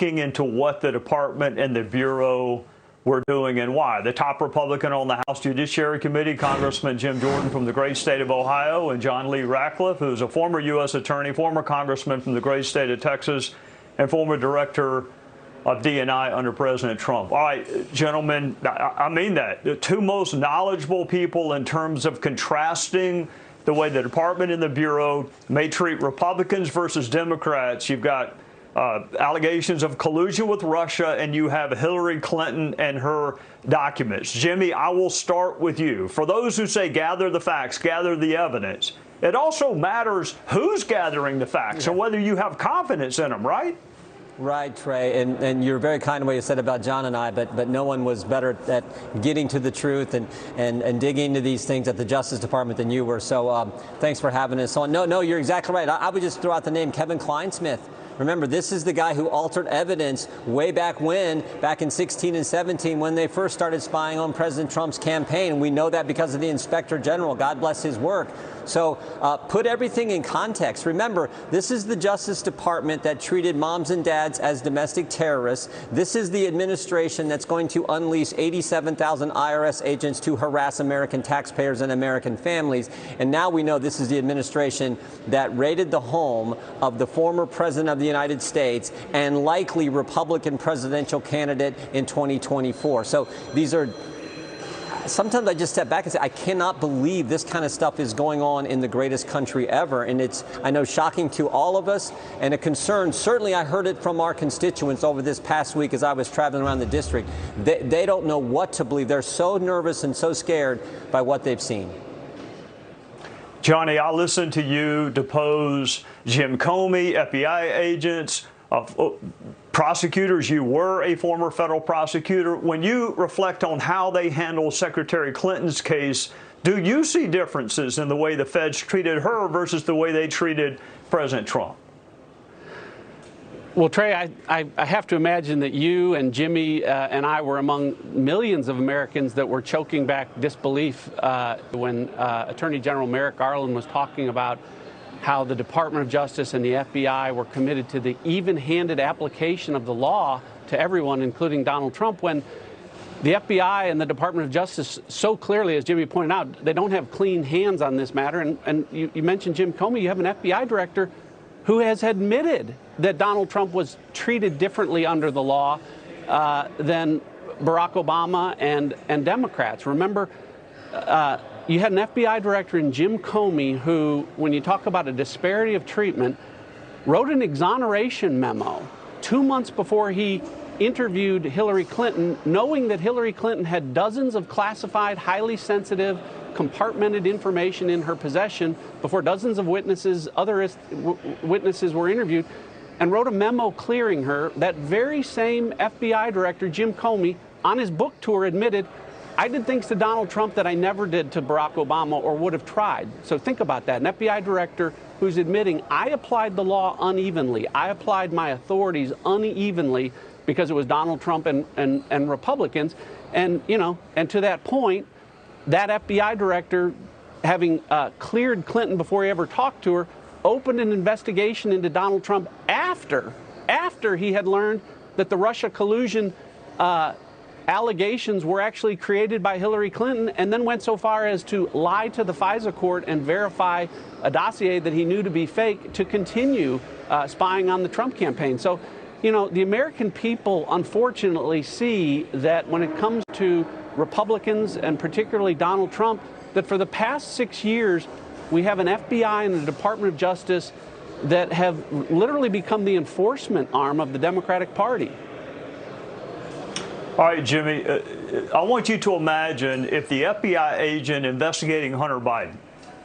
looking into what the department and the Bureau were doing and why. The top Republican on the House Judiciary Committee, Congressman Jim Jordan from the great state of Ohio, and John Lee Ratcliffe, who's a former U.S. attorney, former congressman from the great state of Texas, and former director of D&I under President Trump. All right, gentlemen, I mean that. The two most knowledgeable people in terms of contrasting the way the department and the Bureau may treat Republicans versus Democrats. You've got allegations of collusion with Russia, and you have Hillary Clinton and her documents. Jimmy, I will start with you. For those who say gather the facts, gather the evidence, it also matters who's gathering the facts and whether you have confidence in them, right? Right, Trey, and you're very kind in what you said about John and I, but no one was better at getting to the truth and digging into these things at the Justice Department than you were. So thanks for having us on. No, you're exactly right. I would just throw out the name Kevin Kleinsmith. Remember, this is the guy who altered evidence way back in 16 and 17, when they first started spying on President Trump's campaign. We know that because of the Inspector General. God bless his work. So put everything in context. Remember, this is the Justice Department that treated moms and dads as domestic terrorists. This is the administration that's going to unleash 87,000 IRS agents to harass American taxpayers and American families. And now we know this is the administration that raided the home of the former president of the United States and likely Republican presidential candidate in 2024. So these are... Sometimes I just step back and say, I cannot believe this kind of stuff is going on in the greatest country ever. And it's, I know, shocking to all of us and a concern. Certainly, I heard it from our constituents over this past week as I was traveling around the district. They don't know what to believe. They're so nervous and so scared by what they've seen. Johnny, I listened to you depose Jim Comey, FBI agents, prosecutors. You were a former federal prosecutor. When you reflect on how they handled Secretary Clinton's case, do you see differences in the way the feds treated her versus the way they treated President Trump? Well, Trey, I have to imagine that you and Jimmy and I were among millions of Americans that were choking back disbelief when Attorney General Merrick Garland was talking about how the Department of Justice and the FBI were committed to the even-handed application of the law to everyone, including Donald Trump, when the FBI and the Department of Justice so clearly, as Jimmy pointed out, they don't have clean hands on this matter. And you mentioned Jim Comey. You have an FBI director who has admitted that Donald Trump was treated differently under the law than Barack Obama and Democrats. Remember, you had an FBI director in Jim Comey who, when you talk about a disparity of treatment, wrote an exoneration memo 2 months before he interviewed Hillary Clinton, knowing that Hillary Clinton had dozens of classified, highly sensitive, compartmented information in her possession before dozens of witnesses, witnesses were interviewed, and wrote a memo clearing her. That very same FBI director, Jim Comey, on his book tour admitted, I did things to Donald Trump that I never did to Barack Obama or would have tried. So think about that. An FBI director who's admitting, I applied the law unevenly. I applied my authorities unevenly because it was Donald Trump and Republicans. And, you know, and to that point, that FBI director, having cleared Clinton before he ever talked to her, opened an investigation into Donald Trump after he had learned that the Russia collusion allegations were actually created by Hillary Clinton, and then went so far as to lie to the FISA court and verify a dossier that he knew to be fake to continue spying on the Trump campaign. So, you know, the American people unfortunately see that when it comes to Republicans and particularly Donald Trump, that for the past 6 years, we have an FBI and the Department of Justice that have literally become the enforcement arm of the Democratic Party. All right, Jimmy, I want you to imagine if the FBI agent investigating Hunter Biden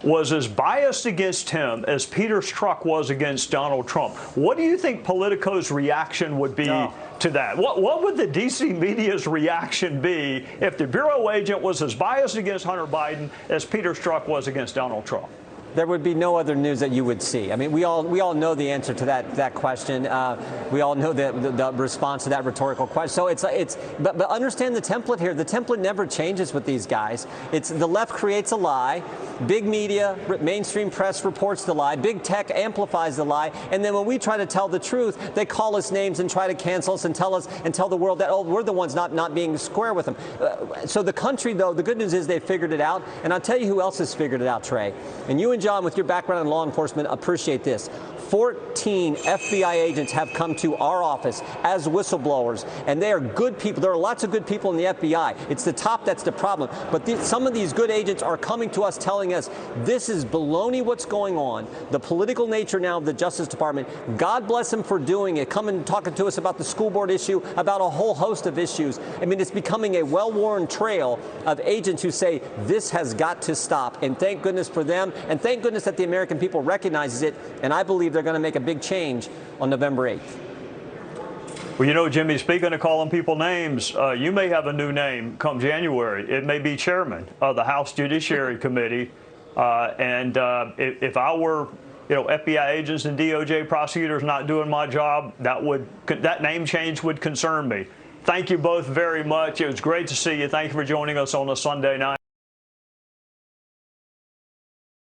was as biased against him as Peter Strzok was against Donald Trump. What do you think Politico's reaction would be to that? What would the D.C. media's reaction be if the Bureau agent was as biased against Hunter Biden as Peter Strzok was against Donald Trump? there would be no other news that you would see. I mean, we all know the answer to that question. We all know the response to that rhetorical question. So but understand the template here. The template never changes with these guys. It's the left creates a lie, big media, mainstream press reports the lie, big tech amplifies the lie, and then when we try to tell the truth, they call us names and try to cancel us and tell the world that, oh, we're the ones not being square with them. So the country, though, the good news is they figured it out, and I'll tell you who else has figured it out, Trey. And you and John, with your background in law enforcement, appreciate this. 14 FBI agents have come to our office as whistleblowers, and they are good people. There are lots of good people in the FBI. It's the top that's the problem. But some of these good agents are coming to us telling us this is baloney what's going on, the political nature now of the Justice Department. God bless them for doing it, coming and talking to us about the school board issue, about a whole host of issues. I mean, it's becoming a well-worn trail of agents who say this has got to stop. And thank goodness for them, and thank goodness that the American people recognizes it, and I believe they're going to make a big change on November 8th. Well, you know, Jimmy, speaking of calling people names, you may have a new name come January. It may be chairman of the House Judiciary Committee. If I were, FBI agents and DOJ prosecutors not doing my job, that name change would concern me. Thank you both very much. It was great to see you. Thank you for joining us on a Sunday night.